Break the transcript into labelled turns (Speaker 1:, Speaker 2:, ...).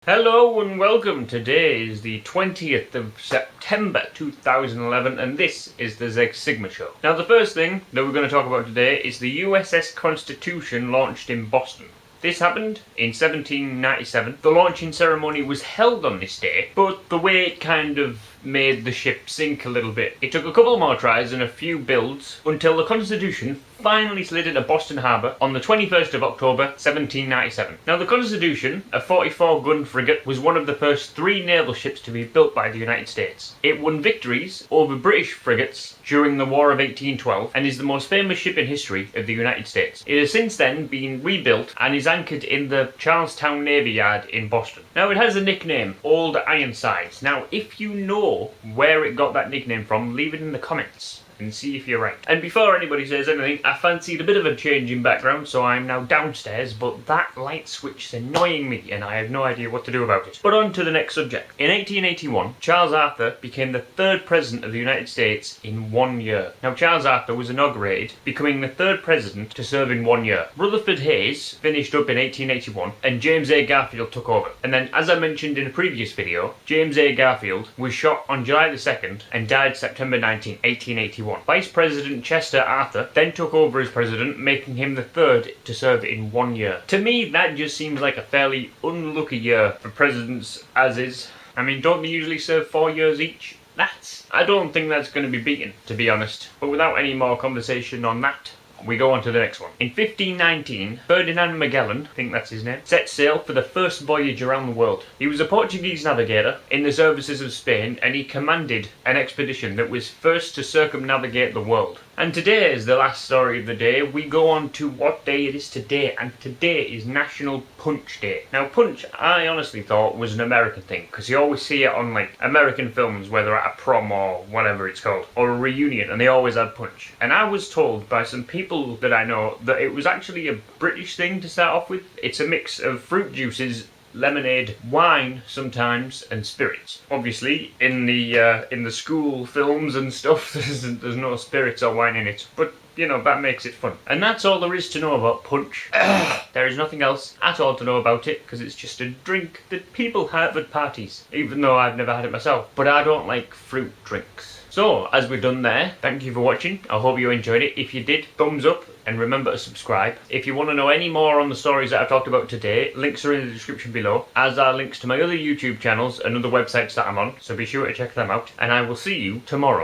Speaker 1: Hello and welcome. Today is the 20th of September 2011 and this is the Zeg-Sigma show. Now the first thing that we're going to talk about today is the USS Constitution launched in Boston. This happened in 1797. The launching ceremony was held on this day, but the way it kind of made the ship sink a little bit. It took a couple more tries and a few builds until the Constitution finally slid into Boston Harbour on the 21st of October 1797. Now the Constitution, a 44-gun frigate, was one of the first three naval ships to be built by the United States. It won victories over British frigates during the War of 1812 and is the most famous ship in history of the United States. It has since then been rebuilt and is anchored in the Charlestown Navy Yard in Boston. Now it has the nickname Old Ironsides. Now if you know where it got that nickname from, leave it in the comments and see if you're right. And before anybody says anything, I fancied a bit of a change in background, so I'm now downstairs, but that light switch is annoying me and I have no idea what to do about it. But on to the next subject. In 1881, Charles Arthur became the third president of the United States in 1 year. Now Charles Arthur was inaugurated, becoming the third president to serve in 1 year. Rutherford Hayes finished up in 1881 and James A. Garfield took over. And then, as I mentioned in a previous video, James A. Garfield was shot on July the 2nd and died September 19, 1881. Vice President Chester Arthur then took over as president, making him the third to serve in 1 year. To me, that just seems like a fairly unlucky year for presidents as is. I mean, don't they usually serve 4 years each? I don't think that's going to be beaten, to be honest. But without any more conversation on that, we go on to the next one. In 1519, Ferdinand Magellan, I think that's his name, set sail for the first voyage around the world. He was a Portuguese navigator in the services of Spain and he commanded an expedition that was first to circumnavigate the world. And today is the last story of the day. We go on to what day it is today, and today is National Punch Day. Now punch, I honestly thought was an American thing, because you always see it on like American films, whether at a prom or whatever it's called, or a reunion, and they always have punch. And I was told by some people that I know that it was actually a British thing to start off with. It's a mix of fruit juices, lemonade, wine sometimes, and spirits. Obviously, in the school films and stuff, there's no spirits or wine in it, but you know, that makes it fun. And that's all there is to know about punch. There is nothing else at all to know about it, because it's just a drink that people have at parties, even though I've never had it myself. But I don't like fruit drinks. So, as we're done there, thank you for watching. I hope you enjoyed it. If you did, thumbs up. And remember to subscribe. If you want to know any more on the stories that I've talked about today, links are in the description below, as are links to my other YouTube channels and other websites that I'm on, so be sure to check them out, and I will see you tomorrow.